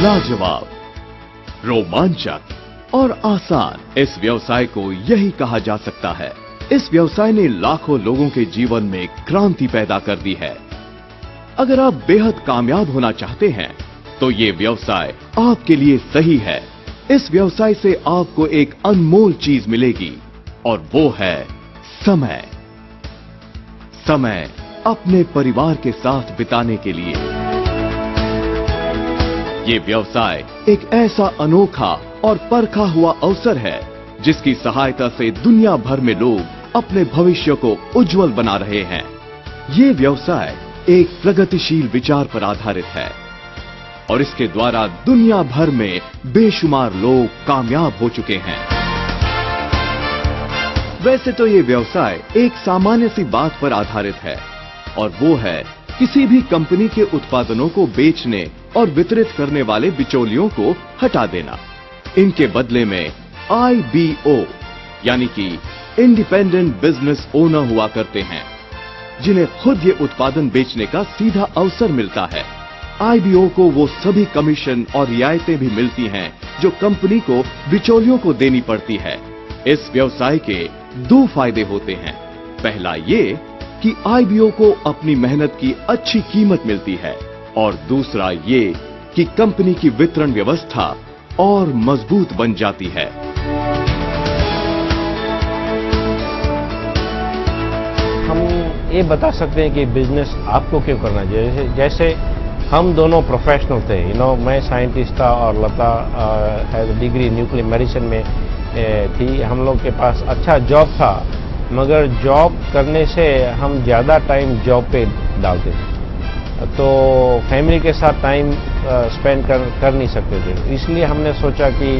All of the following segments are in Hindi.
लाजवाब, रोमांचक और आसान, इस व्यवसाय को यही कहा जा सकता है। इस व्यवसाय ने लाखों लोगों के जीवन में क्रांति पैदा कर दी है। अगर आप बेहद कामयाब होना चाहते हैं तो ये व्यवसाय आपके लिए सही है। इस व्यवसाय से आपको एक अनमोल चीज मिलेगी और वो है समय। समय अपने परिवार के साथ बिताने के लिए। ये व्यवसाय एक ऐसा अनोखा और परखा हुआ अवसर है जिसकी सहायता से दुनिया भर में लोग अपने भविष्य को उज्जवल बना रहे हैं। ये व्यवसाय एक प्रगतिशील विचार पर आधारित है और इसके द्वारा दुनिया भर में बेशुमार लोग कामयाब हो चुके हैं। वैसे तो ये व्यवसाय एक सामान्य सी बात पर आधारित है और वो है किसी भी कंपनी के उत्पादनों को बेचने और वितरित करने वाले बिचौलियों को हटा देना। इनके बदले में IBO यानी कि इंडिपेंडेंट बिजनेस ओनर हुआ करते हैं, जिन्हें खुद ये उत्पादन बेचने का सीधा अवसर मिलता है। IBO को वो सभी कमीशन और रियायतें भी मिलती हैं जो कंपनी को बिचौलियों को देनी पड़ती है। इस व्यवसाय के दो फायदे होते हैं। पहला ये कि IBO को अपनी मेहनत की अच्छी कीमत मिलती है और दूसरा ये कि कंपनी की वितरण व्यवस्था और मजबूत बन जाती है। हम ये बता सकते हैं कि बिजनेस आपको क्यों करना चाहिए। जैसे हम दोनों प्रोफेशनल थे, मैं साइंटिस्ट था और लता हैज डिग्री न्यूक्लियर मेडिसिन में थी। हम लोग के पास अच्छा जॉब था, मगर जॉब करने से हम ज़्यादा टाइम जॉब पे डालते थे, तो फैमिली के साथ टाइम स्पेंड कर नहीं सकते थे। इसलिए हमने सोचा कि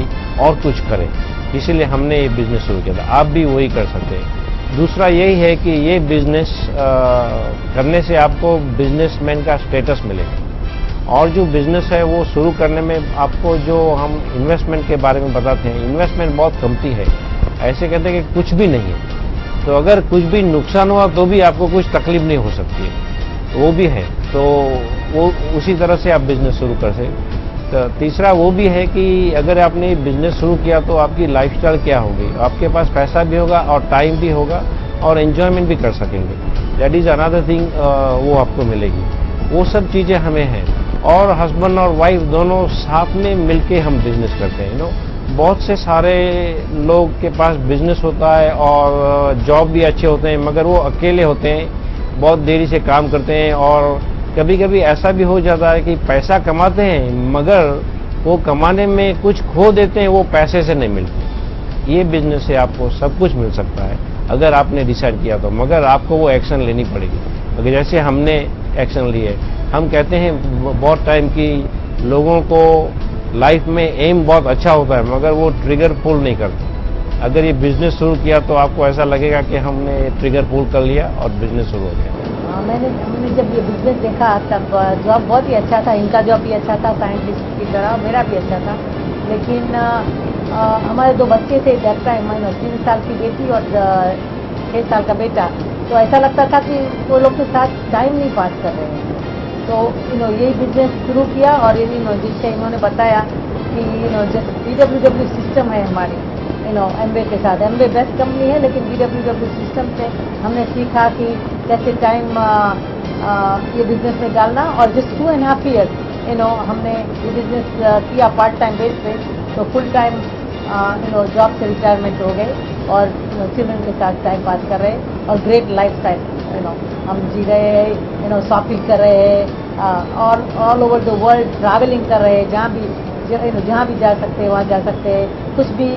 और कुछ करें, इसीलिए हमने ये बिजनेस शुरू किया था। आप भी वही कर सकते हैं। दूसरा यही है कि ये बिजनेस करने से आपको बिजनेसमैन का स्टेटस मिलेगा और जो बिजनेस है वो शुरू करने में आपको जो हम इन्वेस्टमेंट के बारे में बताते हैं, इन्वेस्टमेंट बहुत कमती है। ऐसे कहते हैं कि कुछ भी नहीं है, तो अगर कुछ भी नुकसान हुआ तो भी आपको कुछ तकलीफ नहीं हो सकती है, वो भी है। तो वो उसी तरह से आप बिजनेस शुरू कर सकते। तो तीसरा वो भी है कि अगर आपने बिजनेस शुरू किया तो आपकी लाइफस्टाइल क्या होगी, आपके पास पैसा भी होगा और टाइम भी होगा और एंजॉयमेंट भी कर सकेंगे। दैट इज अनदर थिंग, वो आपको मिलेगी। वो सब चीज़ें हमें हैं और हस्बैंड और वाइफ दोनों साथ में मिलके हम बिजनेस करते हैं। बहुत से सारे लोग के पास बिजनेस होता है और जॉब भी अच्छे होते हैं, मगर वो अकेले होते हैं, बहुत देरी से काम करते हैं और कभी कभी ऐसा भी हो जाता है कि पैसा कमाते हैं मगर वो कमाने में कुछ खो देते हैं, वो पैसे से नहीं मिलते। ये बिजनेस से आपको सब कुछ मिल सकता है अगर आपने डिसाइड किया तो, मगर आपको वो एक्शन लेनी पड़ेगी। अगर जैसे हमने एक्शन लिए, हम कहते हैं बहुत टाइम की लोगों को लाइफ में एम बहुत अच्छा होता है मगर वो ट्रिगर पुल नहीं करते। अगर ये बिजनेस शुरू किया तो आपको ऐसा लगेगा कि हमने ट्रिगर पुल कर लिया और बिजनेस शुरू हो गया। हमने जब ये बिजनेस देखा तब जॉब बहुत ही अच्छा था, इनका जॉब भी अच्छा था, साइंटिस्ट की तरह मेरा भी अच्छा था। लेकिन हमारे दो बच्चे थे दैट टाइम, 3 साल की बेटी और 6 साल का बेटा, तो ऐसा लगता था कि वो लोग के साथ टाइम नहीं पास कर रहे हैं। तो यही बिजनेस शुरू किया और जिससे इन्होंने बताया कि BWW सिस्टम है हमारी एमवे के साथ। एमवे बेस्ट कंपनी है लेकिन BWW सिस्टम से हमने सीखा कि कैसे टाइम ये बिजनेस में डालना और जस्ट 2.5 ईयर हमने ये बिजनेस किया पार्ट टाइम बेस पे। तो फुल टाइम जॉब से रिटायरमेंट हो गए और चिल्ड्रन के साथ टाइम पास कर रहे और ग्रेट लाइफ स्टाइल हम जी रहे हैं, शॉपिंग कर रहे हैं और all over the world travelling कर रहे हैं, जहाँ भी जा सकते हैं वहाँ जा सकते हैं। कुछ भी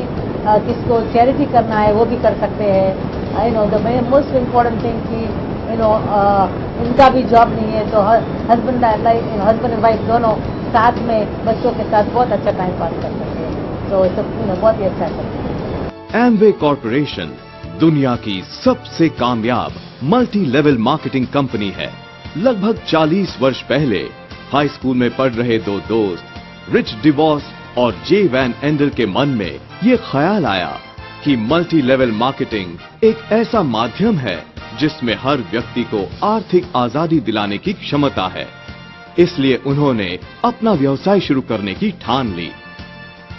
किसको चैरिटी करना है वो भी कर सकते हैं। द मोस्ट इम्पोर्टेंट थिंग कि इनका भी जॉब नहीं है तो हस्बैंड एंड वाइफ दोनों साथ में बच्चों के साथ बहुत अच्छा टाइम पास कर सकते हैं। तो बहुत ही अच्छा है। एमवे कॉर्पोरेशन दुनिया की सबसे कामयाब मल्टी लेवल मार्केटिंग कंपनी है। लगभग 40 वर्ष पहले हाई स्कूल में पढ़ रहे दो दोस्त रिच डिवॉस और जे वैन एंडल के मन में ये ख्याल आया कि मल्टी लेवल मार्केटिंग एक ऐसा माध्यम है जिसमें हर व्यक्ति को आर्थिक आजादी दिलाने की क्षमता है। इसलिए उन्होंने अपना व्यवसाय शुरू करने की ठान ली।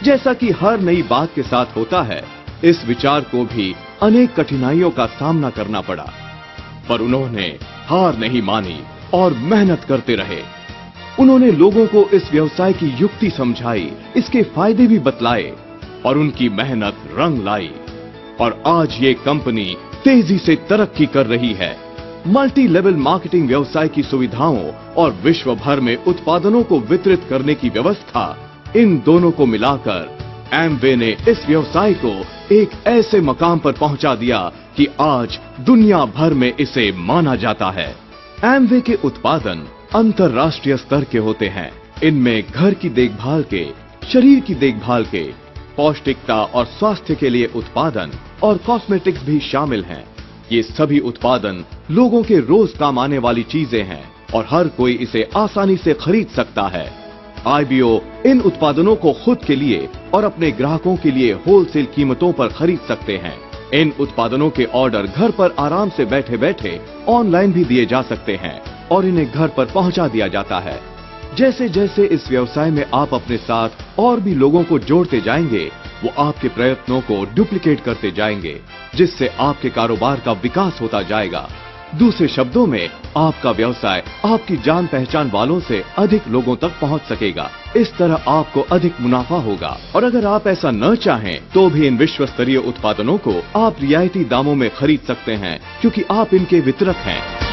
जैसा कि हर नई बात के साथ होता है, इस विचार को भी अनेक कठिनाइयों का सामना करना पड़ा, पर उन्होंने हार नहीं मानी और मेहनत करते रहे। उन्होंने लोगों को इस व्यवसाय की युक्ति समझाई, इसके फायदे भी बतलाए और उनकी मेहनत रंग लाई और आज ये कंपनी तेजी से तरक्की कर रही है। मल्टी लेवल मार्केटिंग व्यवसाय की सुविधाओं और विश्व भर में उत्पादनों को वितरित करने की व्यवस्था, इन दोनों को मिलाकर एमवे ने इस व्यवसाय को एक ऐसे मकाम पर पहुंचा दिया कि आज दुनिया भर में इसे माना जाता है। एमवे के उत्पादन अंतर्राष्ट्रीय स्तर के होते हैं। इनमें घर की देखभाल के, शरीर की देखभाल के, पौष्टिकता और स्वास्थ्य के लिए उत्पादन और कॉस्मेटिक्स भी शामिल हैं। ये सभी उत्पादन लोगों के रोज काम आने वाली चीजें हैं और हर कोई इसे आसानी से खरीद सकता है। आईबीओ इन उत्पादनों को खुद के लिए और अपने ग्राहकों के लिए होलसेल कीमतों पर खरीद सकते हैं। इन उत्पादनों के ऑर्डर घर पर आराम से बैठे बैठे ऑनलाइन भी दिए जा सकते हैं और इन्हें घर पर पहुंचा दिया जाता है। जैसे जैसे इस व्यवसाय में आप अपने साथ और भी लोगों को जोड़ते जाएंगे, वो आपके प्रयत्नों को डुप्लीकेट करते जाएंगे, जिससे आपके कारोबार का विकास होता जाएगा। दूसरे शब्दों में, आपका व्यवसाय आपकी जान पहचान वालों से अधिक लोगों तक पहुंच सकेगा। इस तरह आपको अधिक मुनाफा होगा। और अगर आप ऐसा न चाहें तो भी इन विश्व स्तरीय उत्पादनों को आप रियायती दामों में खरीद सकते हैं, क्योंकि आप इनके वितरक हैं।